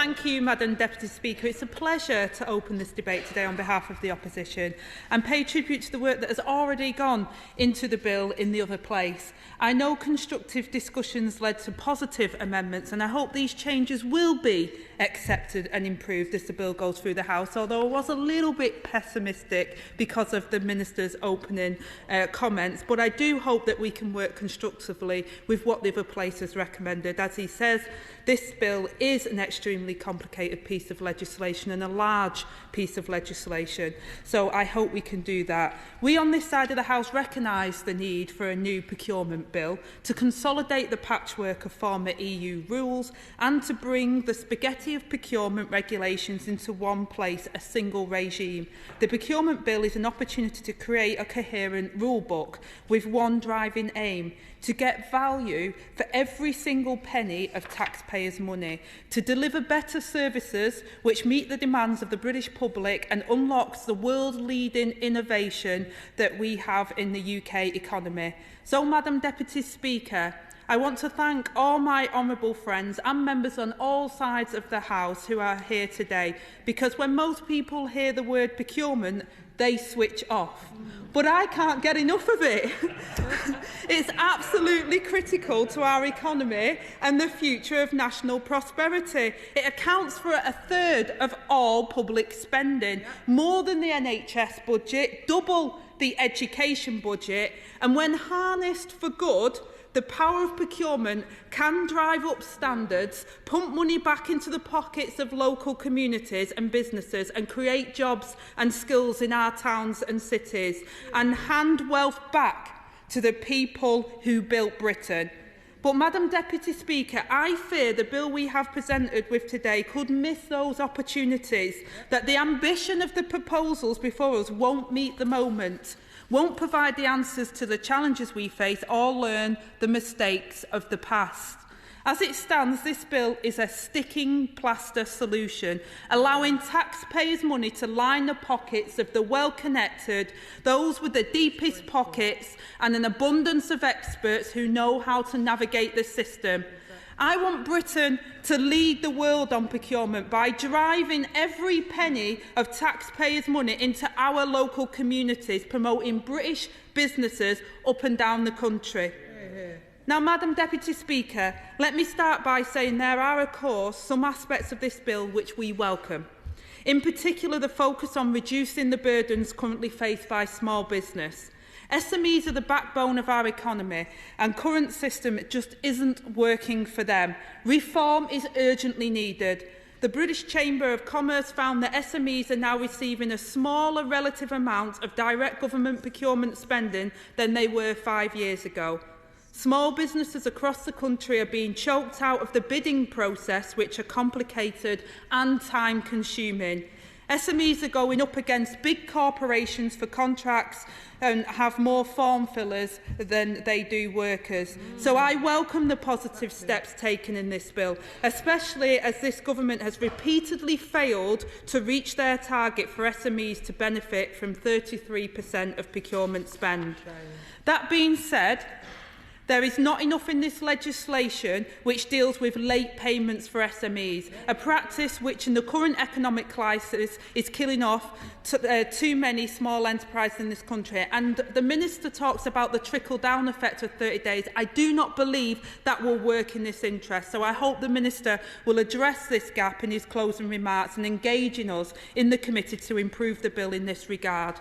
Thank you, Madam Deputy Speaker. It's a pleasure to open this debate today on behalf of the opposition and pay tribute to the work that has already gone into the bill in the other place. I know constructive discussions led to positive amendments, and I hope these changes will be accepted and improved as the bill goes through the House, although I was a little bit pessimistic because of the Minister's opening comments. But I do hope that we can work constructively with what the other place has recommended. As he says, this bill is an extremely complicated piece of legislation and a large piece of legislation, so I hope we can do that. We on this side of the House recognise the need for a new procurement bill to consolidate the patchwork of former EU rules and to bring the spaghetti of procurement regulations into one place, a single regime. The procurement bill is an opportunity to create a coherent rule book with one driving aim: to get value for every single penny of taxpayers' money, to deliver better services which meet the demands of the British public and unlocks the world-leading innovation that we have in the UK economy. So, Madam Deputy Speaker, I want to thank all my honourable friends and members on all sides of the House who are here today, because when most people hear the word procurement, they switch off. But I can't get enough of it. It's absolutely critical to our economy and the future of national prosperity. It accounts for a third of all public spending, more than the NHS budget, double the education budget, and when harnessed for good, the power of procurement can drive up standards, pump money back into the pockets of local communities and businesses, and create jobs and skills in our towns and cities, and hand wealth back to the people who built Britain. But, Madam Deputy Speaker, I fear the bill we have presented with today could miss those opportunities, that the ambition of the proposals before us won't meet the moment, won't provide the answers to the challenges we face, or learn the mistakes of the past. As it stands, this bill is a sticking plaster solution, allowing taxpayers' money to line the pockets of the well-connected, those with the deepest pockets and an abundance of experts who know how to navigate the system. I want Britain to lead the world on procurement by driving every penny of taxpayers' money into our local communities, promoting British businesses up and down the country. Now, Madam Deputy Speaker, let me start by saying there are, of course, some aspects of this bill which we welcome. In particular, the focus on reducing the burdens currently faced by small business. SMEs are the backbone of our economy, and current system just isn't working for them. Reform is urgently needed. The British Chamber of Commerce found that SMEs are now receiving a smaller relative amount of direct government procurement spending than they were 5 years ago. Small businesses across the country are being choked out of the bidding process, which are complicated and time-consuming. SMEs are going up against big corporations for contracts and have more form fillers than they do workers. So I welcome the positive steps taken in this bill, especially as this government has repeatedly failed to reach their target for SMEs to benefit from 33% of procurement spend. That being said, there is not enough in this legislation which deals with late payments for SMEs, a practice which in the current economic crisis is killing off too many small enterprises in this country. And the Minister talks about the trickle-down effect of 30 days. I do not believe that will work in this interest, so I hope the Minister will address this gap in his closing remarks and engage in us in the committee to improve the bill in this regard.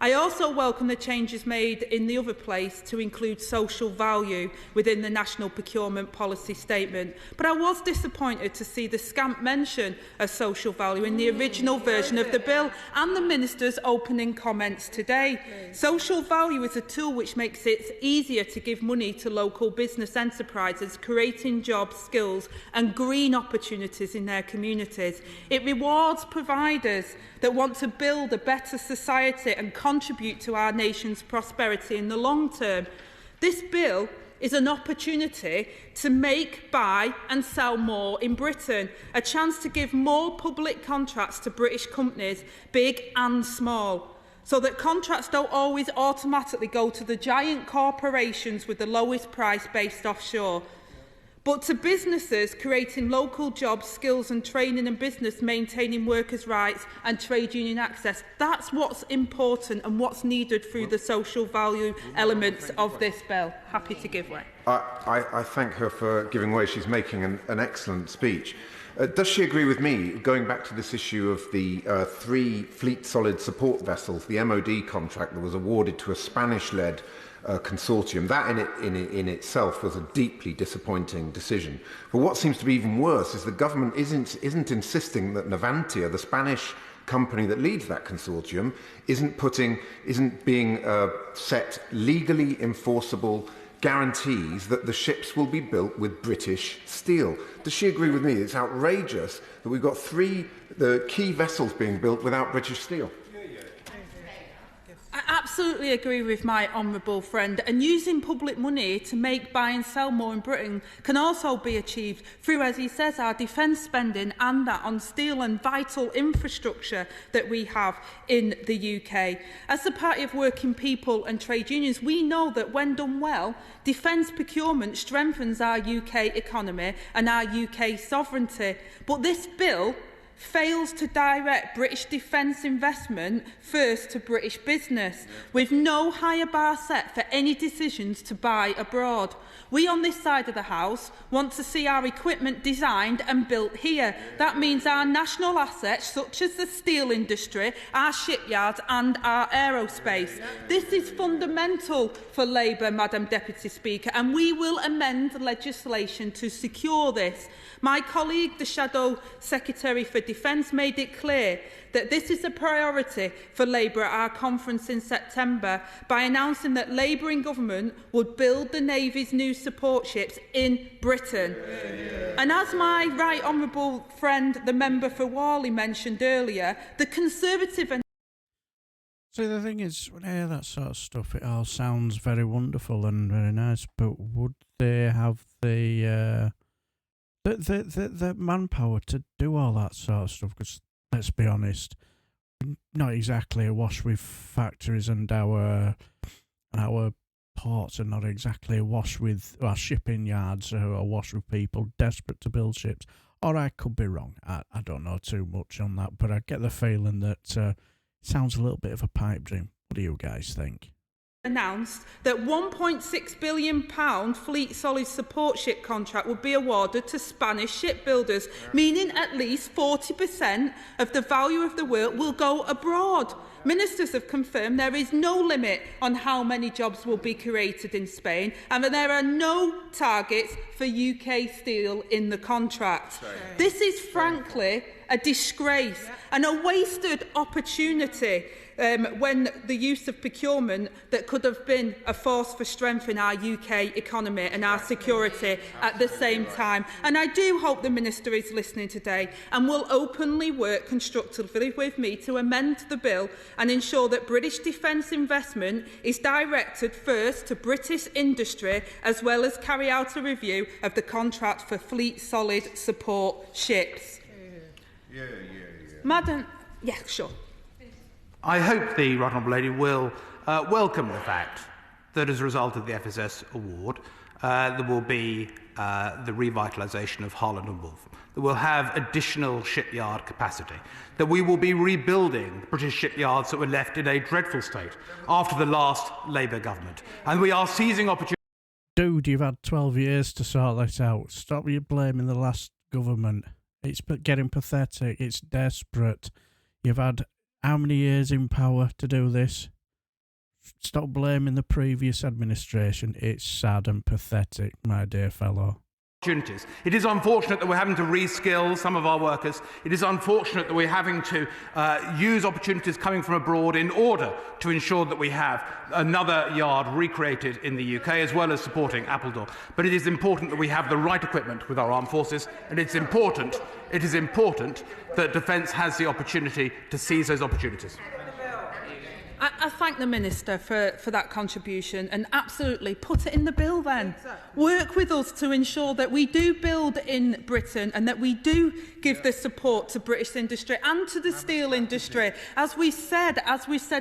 I also welcome the changes made in the other place to include social value within the National Procurement Policy Statement, but I was disappointed to see the scant mention of social value in the original version of the bill and the Minister's opening comments today. Social value is a tool which makes it easier to give money to local business enterprises, creating jobs, skills and green opportunities in their communities. It rewards providers that want to build a better society and contribute to our nation's prosperity in the long term. This bill is an opportunity to make, buy and sell more in Britain, a chance to give more public contracts to British companies, big and small, so that contracts don't always automatically go to the giant corporations with the lowest price based offshore. but to businesses creating local jobs, skills and training and business maintaining workers' rights and trade union access. That's what's important and what's needed through the social value elements of this bill. Happy to give way. I thank her for giving way. She's making an excellent speech. Does she agree with me, going back to this issue of the 3 fleet solid support vessels, the MOD contract that was awarded to a Spanish-led consortium? That in itself was a deeply disappointing decision. But what seems to be even worse is the government isn't insisting that Navantia, the Spanish company that leads that consortium, isn't being set legally enforceable guarantees that the ships will be built with British steel. Does she agree with me? It's outrageous that we've got 3 the key vessels being built without British steel. I absolutely agree with my honourable friend, and using public money to make, buy and sell more in Britain can also be achieved through, as he says, our defence spending and that on steel and vital infrastructure that we have in the UK. As the Party of Working People and Trade Unions, we know that when done well, defence procurement strengthens our UK economy and our UK sovereignty. But this bill fails to direct British defence investment first to British business, with no higher bar set for any decisions to buy abroad. We on this side of the House want to see our equipment designed and built here. That means our national assets, such as the steel industry, our shipyards and our aerospace. This is fundamental for Labour, Madam Deputy Speaker, and we will amend legislation to secure this. My colleague, the Shadow Secretary for Defence, made it clear that this is a priority for Labour at our conference in September by announcing that Labour in government would build the Navy's new support ships in Britain. And as my right honourable friend, the member for Warley, mentioned earlier, the Conservative and See, the thing is, when I hear that sort of stuff, it all sounds very wonderful and very nice, but would they have the manpower to do all that sort of stuff? Because let's be honest, not exactly awash with factories, and our ports are not exactly awash with our shipping yards are awash with people desperate to build ships. Or I could be wrong. I don't know too much on that, but I get the feeling that it sounds a little bit of a pipe dream. What do you guys think? Announced that £1.6 billion fleet solid support ship contract would be awarded to Spanish shipbuilders, meaning at least 40% of the value of the work will go abroad. Ministers have confirmed there is no limit on how many jobs will be created in Spain, and that there are no targets for UK steel in the contract. This is frankly a disgrace and a wasted opportunity when the use of procurement that could have been a force for strengthening our UK economy and our security at the same time. And I do hope the Minister is listening today and will openly work constructively with me to amend the bill and ensure that British defence investment is directed first to British industry, as well as carry out a review of the contract for fleet solid support ships. Madam, sure. I hope the Right Honourable Lady will welcome the fact that as a result of the FSS award, there will be the revitalisation of Holland and Wolf, that we'll have additional shipyard capacity, that we will be rebuilding British shipyards that were left in a dreadful state after the last Labour government, and we are seizing opportunities. Dude, you've had 12 years to sort that out. Stop you blaming the last government. It's getting pathetic. It's desperate. You've had how many years in power to do this? Stop blaming the previous administration. It's sad and pathetic, my dear fellow. Opportunities. It is unfortunate that we're having to reskill some of our workers. It is unfortunate that we're having to use opportunities coming from abroad in order to ensure that we have another yard recreated in the UK, as well as supporting Appledore. But it is important that we have the right equipment with our armed forces, and it is important that defence has the opportunity to seize those opportunities. I thank the Minister for that contribution, and absolutely put it in the bill then. Exactly. Work with us to ensure that we do build in Britain and that we do give the support to British industry and to the steel industry. As we said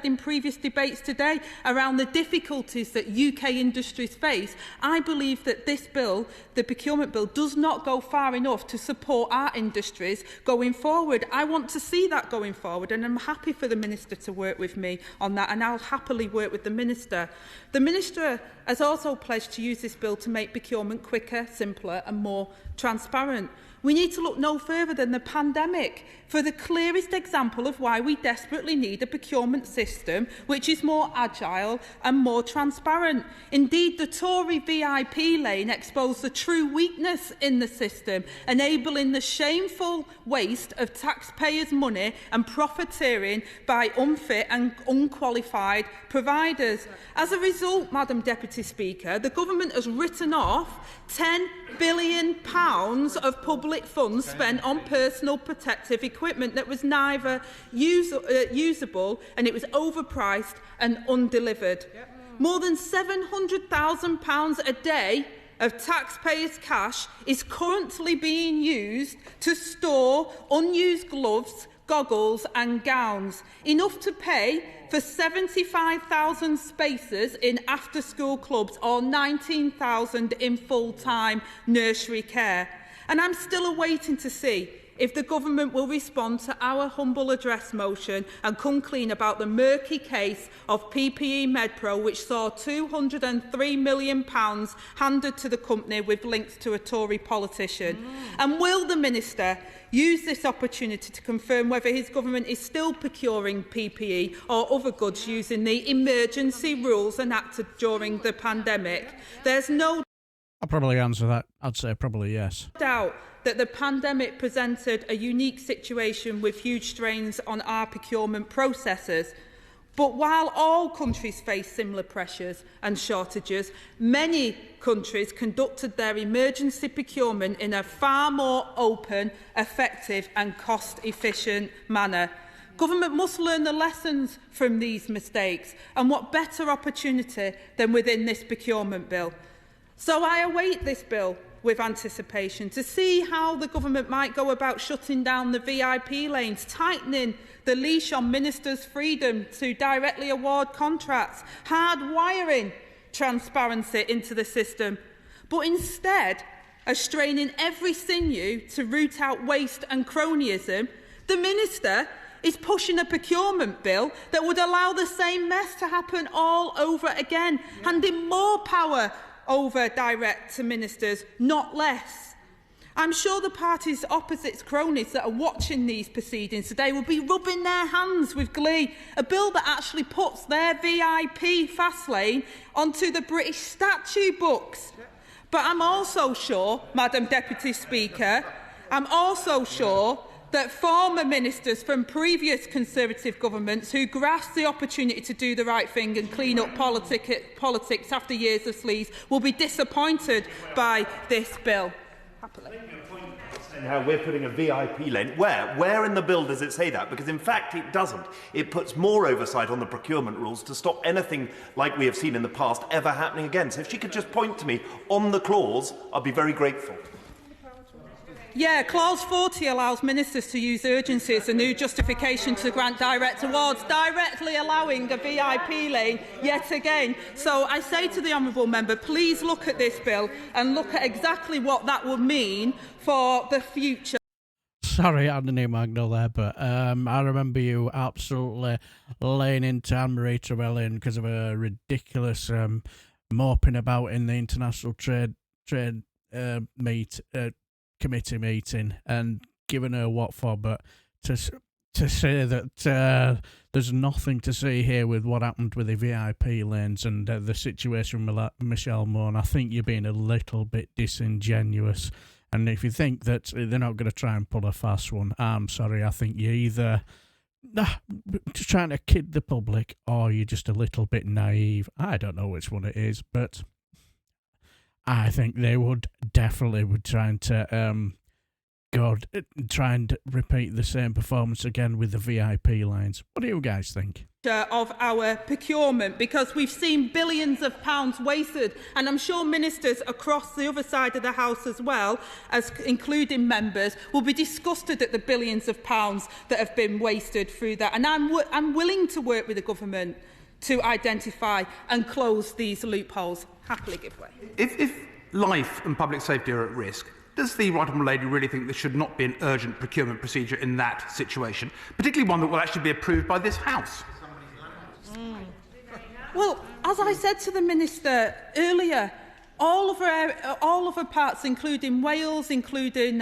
in previous debates today around the difficulties that UK industries face, I believe that this bill, the procurement bill, does not go far enough to support our industries going forward. I want to see that going forward, and I'm happy for the Minister to work with me on that, and I'll happily work with the Minister. The Minister has also pledged to use this bill to make procurement quicker, simpler and more transparent. We need to look no further than the pandemic for the clearest example of why we desperately need a procurement system which is more agile and more transparent. Indeed, the Tory VIP lane exposed the true weakness in the system, enabling the shameful waste of taxpayers' money and profiteering by unfit and unqualified providers. As a result, Madam Deputy Speaker, the government has written off £10 billion of public funds spent on personal protective equipment that was neither usable, and it was overpriced and undelivered. More than £700,000 a day of taxpayers' cash is currently being used to store unused gloves, goggles and gowns, enough to pay for 75,000 spaces in after-school clubs or 19,000 in full-time nursery care. And I'm still awaiting to see if the government will respond to our humble address motion and come clean about the murky case of PPE MedPro, which saw £203 million handed to the company with links to a Tory politician. And will the Minister use this opportunity to confirm whether his government is still procuring PPE or other goods using the emergency rules enacted during the pandemic? There's no I'll probably answer that. I'd say probably yes. doubt that the pandemic presented a unique situation with huge strains on our procurement processes. But while all countries face similar pressures and shortages, many countries conducted their emergency procurement in a far more open, effective and cost-efficient manner. Government must learn the lessons from these mistakes, and what better opportunity than within this procurement bill. So I await this bill with anticipation to see how the government might go about shutting down the VIP lanes, tightening the leash on ministers' freedom to directly award contracts, hardwiring transparency into the system, but instead of straining every sinew to root out waste and cronyism, the Minister is pushing a procurement bill that would allow the same mess to happen all over again, handing more power over direct to ministers, not less. I'm sure the party's opposite's cronies that are watching these proceedings today will be rubbing their hands with glee. A bill that actually puts their VIP fast lane onto the British statute books. But I'm also sure, Madam Deputy Speaker, I'm also sure that former ministers from previous Conservative governments who grasped the opportunity to do the right thing and clean up politics after years of sleaze will be disappointed by this bill. And how we're putting a VIP lane. Where in the bill does it say that? Because in fact it doesn't. It puts more oversight on the procurement rules to stop anything like we have seen in the past ever happening again. So if she could just point to me on the clause, I'd be very grateful. Yeah, Clause 40 allows ministers to use urgency as a new justification to grant direct awards, directly allowing a VIP lane yet again. So I say to the honourable member, please look at this bill and look at exactly what that would mean for the future. Sorry, Anthony Magnell there, but I remember you absolutely laying into Anne-Marie Trevelyan because of a ridiculous moping about in the International Trade Committee meeting and giving her what for, but to say that there's nothing to see here with what happened with the VIP lanes and the situation with Michelle Moore, I think you're being a little bit disingenuous. And if you think that they're not going to try and pull a fast one, I'm sorry, I think you're either just trying to kid the public or you're just a little bit naive. I don't know which one it is, but I think they would definitely be trying to God, try and repeat the same performance again with the VIP lanes. What do you guys think? Of our procurement, because we've seen billions of pounds wasted, and I'm sure ministers across the other side of the House as well, as including members, will be disgusted at the billions of pounds that have been wasted through that. And I'm willing to work with the government to identify and close these loopholes. Happily give way. If life and public safety are at risk, does the right honourable lady really think there should not be an urgent procurement procedure in that situation, particularly one that will actually be approved by this House? Well, as I said to the Minister earlier, all of our parts, including Wales, including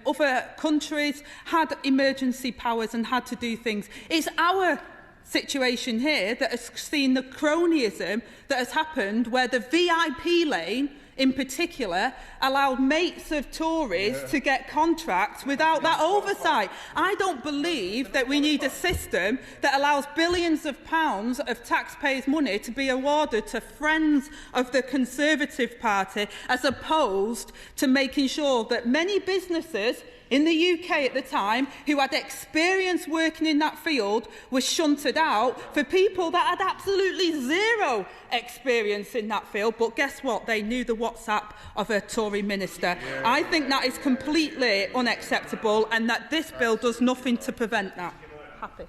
other countries, had emergency powers and had to do things. It's our situation here that has seen the cronyism that has happened, where the VIP lane in particular allowed mates of Tories to get contracts without that oversight. I don't believe that we need a system that allows billions of pounds of taxpayers' money to be awarded to friends of the Conservative Party, as opposed to making sure that many businesses in the UK at the time who had experience working in that field were shunted out for people that had absolutely zero experience in that field. But guess what? They knew the WhatsApp of a Tory minister. I think that is completely unacceptable, and that this bill does nothing to prevent that. Happy.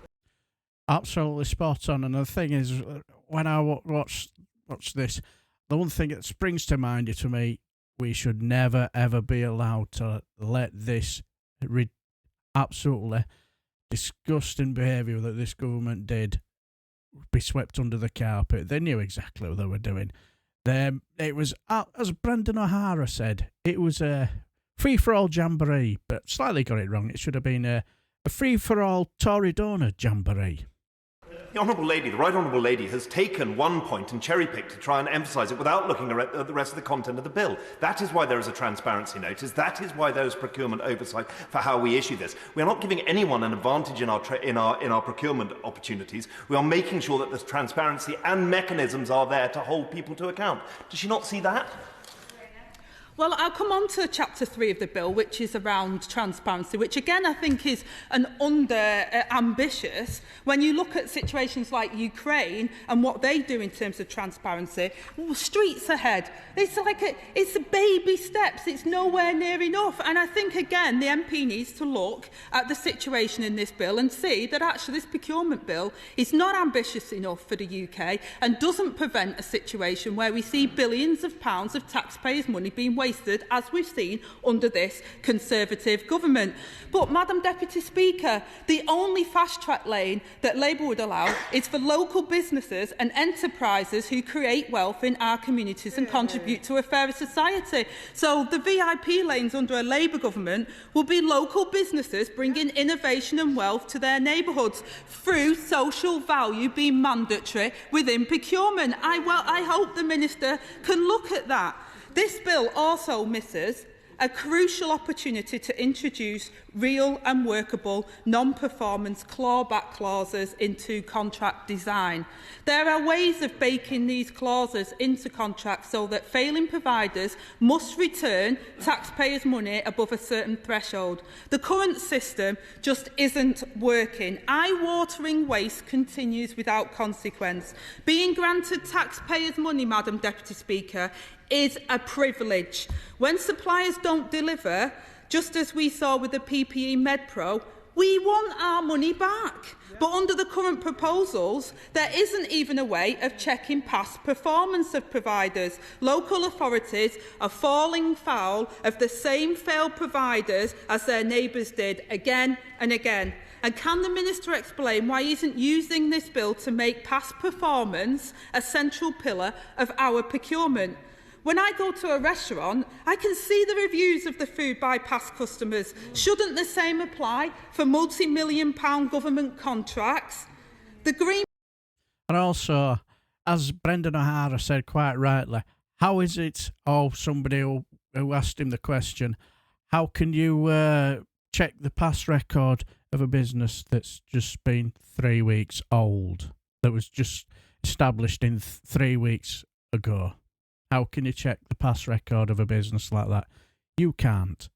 Absolutely spot on. And the thing is, when I watch this, the one thing that springs to mind to me, we should never, ever be allowed to let this absolutely disgusting behaviour that this government did be swept under the carpet. They knew exactly what they were doing. It was, as Brendan O'Hara said, it was a free-for-all jamboree, but slightly got it wrong. It should have been a free-for-all Tory donor jamboree. The Honourable Lady, the Right Honourable Lady, has taken one point and cherry-picked to try and emphasise it without looking at the rest of the content of the bill. That is why there is a transparency notice. That is why there is procurement oversight for how we issue this. We are not giving anyone an advantage in our procurement opportunities. We are making sure that there's transparency and mechanisms are there to hold people to account. Does she not see that? Well, I'll come on to Chapter 3 of the bill, which is around transparency, which again I think is an ambitious. When you look at situations like Ukraine and what they do in terms of transparency, streets ahead. It's baby steps. It's nowhere near enough. And I think, again, the MP needs to look at the situation in this bill and see that actually this procurement bill is not ambitious enough for the UK and doesn't prevent a situation where we see billions of pounds of taxpayers' money being wasted, as we've seen under this Conservative government. But, Madam Deputy Speaker, the only fast-track lane that Labour would allow is for local businesses and enterprises who create wealth in our communities and contribute to a fairer society. So the VIP lanes under a Labour government will be local businesses bringing innovation and wealth to their neighbourhoods through social value being mandatory within procurement. I hope the Minister can look at that. This bill also misses a crucial opportunity to introduce real and workable non-performance clawback clauses into contract design. There are ways of baking these clauses into contracts so that failing providers must return taxpayers' money above a certain threshold. The current system just isn't working. Eye-watering waste continues without consequence. Being granted taxpayers' money, Madam Deputy Speaker, is a privilege. When suppliers don't deliver, just as we saw with the PPE MedPro, we want our money back. But under the current proposals, there isn't even a way of checking past performance of providers. Local authorities are falling foul of the same failed providers as their neighbours did again and again. And can the Minister explain why he isn't using this bill to make past performance a central pillar of our procurement? When I go to a restaurant, I can see the reviews of the food by past customers. Shouldn't the same apply for multi-million-pound government contracts? The Green... And also, as Brendan O'Hara said quite rightly, how is it, somebody who asked him the question, how can you check the past record of a business that's just been 3 weeks old, that was just established in 3 weeks ago? How can you check the past record of a business like that? You can't.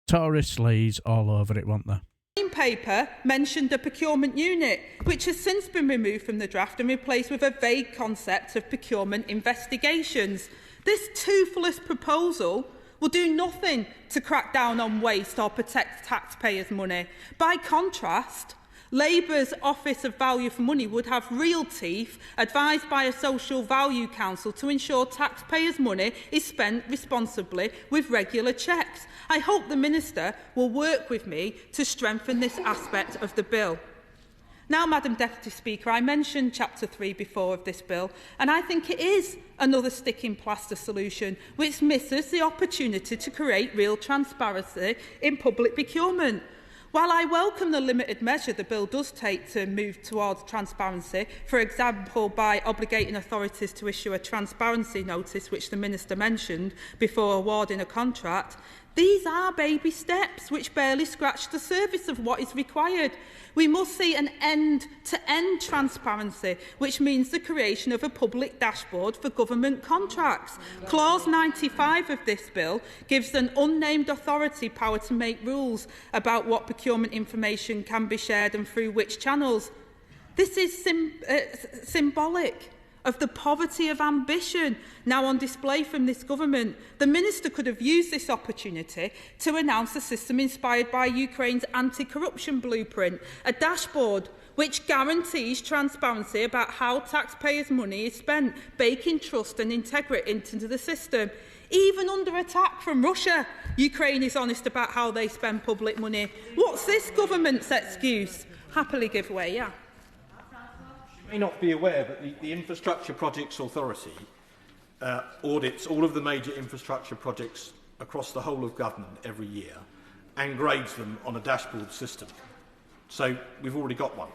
tourist sleaze all over it, won't there? The paper mentioned a procurement unit, which has since been removed from the draft and replaced with a vague concept of procurement investigations. This toothless proposal will do nothing to crack down on waste or protect taxpayers' money. By contrast, Labour's Office of Value for Money would have real teeth, advised by a social value council, to ensure taxpayers' money is spent responsibly with regular checks. I hope the Minister will work with me to strengthen this aspect of the bill. Now, Madam Deputy Speaker, I mentioned Chapter 3 before of this bill, and I think it is another sticking plaster solution which misses the opportunity to create real transparency in public procurement. While I welcome the limited measure the bill does take to move towards transparency, for example by obligating authorities to issue a transparency notice, which the Minister mentioned, before awarding a contract, these are baby steps which barely scratch the surface of what is required. We must see an end-to-end transparency, which means the creation of a public dashboard for government contracts. Clause 95 of this bill gives an unnamed authority power to make rules about what procurement information can be shared and through which channels. This is symbolic of the poverty of ambition now on display from this government. The Minister could have used this opportunity to announce a system inspired by Ukraine's anti-corruption blueprint, a dashboard which guarantees transparency about how taxpayers' money is spent, baking trust and integrity into the system. Even under attack from Russia, Ukraine is honest about how they spend public money. What's this government's excuse? Happily give way, yeah. You may not be aware, but the Infrastructure Projects Authority audits all of the major infrastructure projects across the whole of government every year and grades them on a dashboard system. So we've already got one.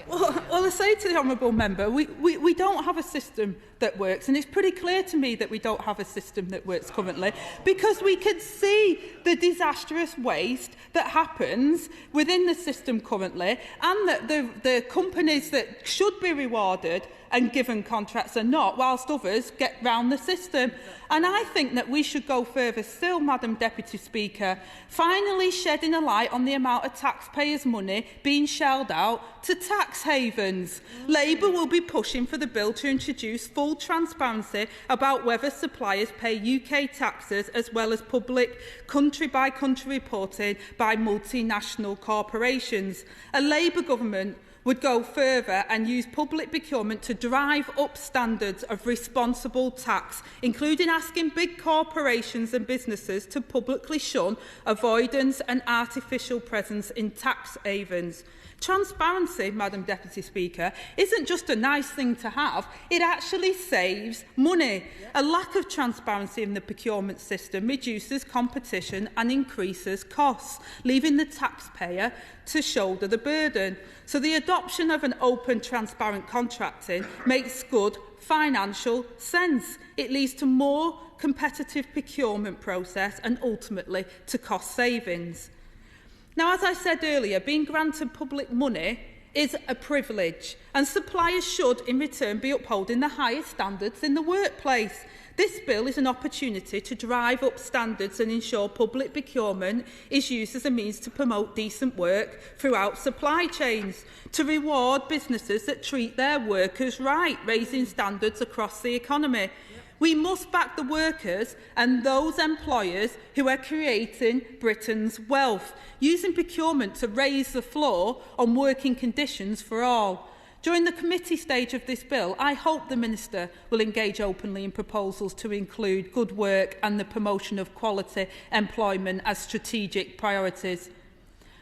Well, I say to the honourable member, we don't have a system that works, and it's pretty clear to me that we don't have a system that works currently, because we can see the disastrous waste that happens within the system currently, and that the companies that should be rewarded and given contracts are not, whilst others get round the system. And I think that we should go further still, Madam Deputy Speaker, finally shedding a light on the amount of taxpayers' money being shelled out to tax havens. Labour will be pushing for the bill to introduce full transparency about whether suppliers pay UK taxes, as well as public country-by-country reporting by multinational corporations. A Labour government would go further and use public procurement to drive up standards of responsible tax, including asking big corporations and businesses to publicly shun avoidance and artificial presence in tax havens. Transparency, Madam Deputy Speaker, isn't just a nice thing to have, it actually saves money. A lack of transparency in the procurement system reduces competition and increases costs, leaving the taxpayer to shoulder the burden. So the adoption of an open, transparent contracting makes good financial sense. It leads to more competitive procurement process and ultimately to cost savings. Now, as I said earlier, being granted public money is a privilege, and suppliers should, in return, be upholding the highest standards in the workplace. This bill is an opportunity to drive up standards and ensure public procurement is used as a means to promote decent work throughout supply chains, to reward businesses that treat their workers right, raising standards across the economy. We must back the workers and those employers who are creating Britain's wealth, using procurement to raise the floor on working conditions for all. During the committee stage of this bill, I hope the Minister will engage openly in proposals to include good work and the promotion of quality employment as strategic priorities.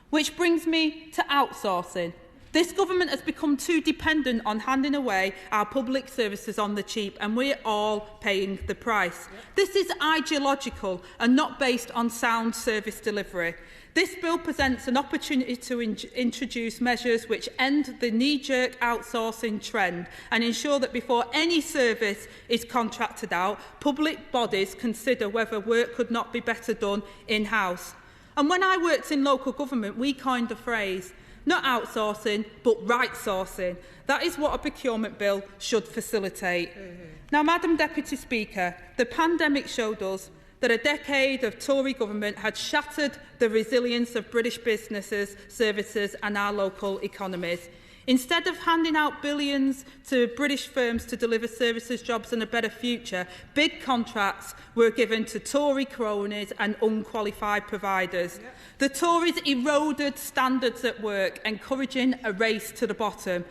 Which brings me to outsourcing. This government has become too dependent on handing away our public services on the cheap, and we're all paying the price. This is ideological and not based on sound service delivery. This bill presents an opportunity to introduce measures which end the knee-jerk outsourcing trend and ensure that before any service is contracted out, public bodies consider whether work could not be better done in-house. And when I worked in local government, we coined the phrase, not outsourcing, but right-sourcing. That is what a procurement bill should facilitate. Now, Madam Deputy Speaker, the pandemic showed us that a decade of Tory government had shattered the resilience of British businesses, services and our local economies. Instead of handing out billions to British firms to deliver services, jobs and a better future, big contracts were given to Tory cronies and unqualified providers. The Tories eroded standards at work, encouraging a race to the bottom.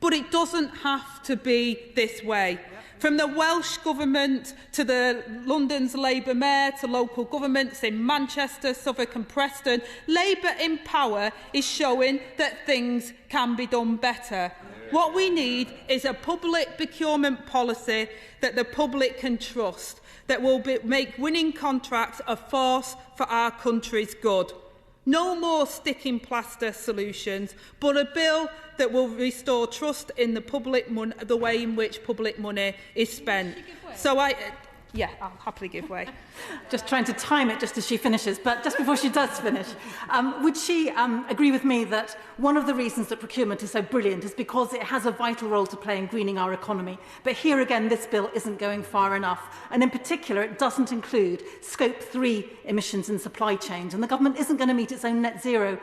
But it doesn't have to be this way. From the Welsh Government to the London's Labour Mayor to local governments in Manchester, Suffolk and Preston, Labour in power is showing that things can be done better. What we need is a public procurement policy that the public can trust, that will make winning contracts a force for our country's good. No more sticking plaster solutions, but a bill that will restore trust in the way in which public money is spent. So I'll happily give way. Just trying to time it just as she finishes, but just before she does finish, would she agree with me that one of the reasons that procurement is so brilliant is because it has a vital role to play in greening our economy? But here again, this bill isn't going far enough. And in particular, it doesn't include Scope 3 emissions in supply chains. And the government isn't going to meet its own net zero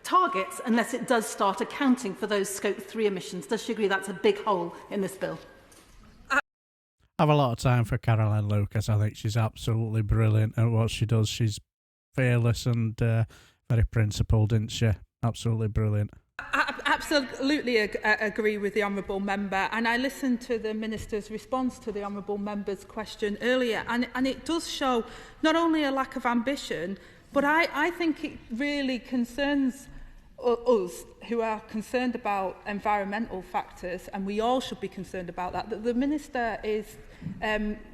targets unless it does start accounting for those Scope 3 emissions. Does she agree that's a big hole in this bill? I have a lot of time for Caroline Lucas. I think she's absolutely brilliant at what she does. She's fearless and very principled, isn't she? Absolutely brilliant. I absolutely agree with the Honourable Member, and I listened to the Minister's response to the Honourable Member's question earlier, and it does show not only a lack of ambition, but I think it really concerns us who are concerned about environmental factors, and we all should be concerned about that the Minister is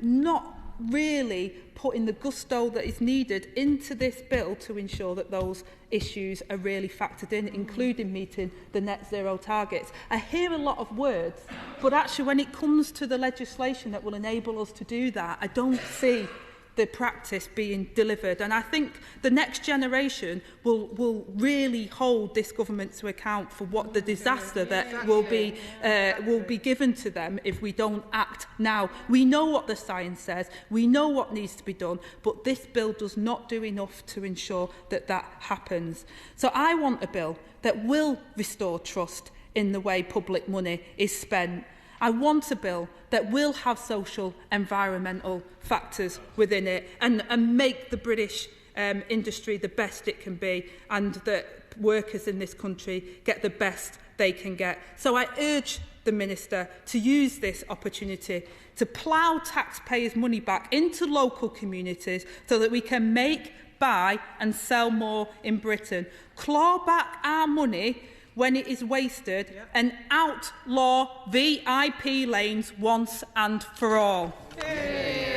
not really putting the gusto that is needed into this bill to ensure that those issues are really factored in, including meeting the net zero targets. I hear a lot of words, but actually when it comes to the legislation that will enable us to do that, I don't see the practice being delivered. And I think the next generation will really hold this government to account for what the disaster that will be given to them if we don't act now. We know what the science says, we know what needs to be done, but this bill does not do enough to ensure that that happens. So I want a bill that will restore trust in the way public money is spent. I want a bill that will have social, environmental factors within it and make the British industry the best it can be, and that workers in this country get the best they can get. So I urge the Minister to use this opportunity to plough taxpayers' money back into local communities so that we can make, buy and sell more in Britain. Claw back our money when it is wasted, and outlaw VIP lanes once and for all. Yay.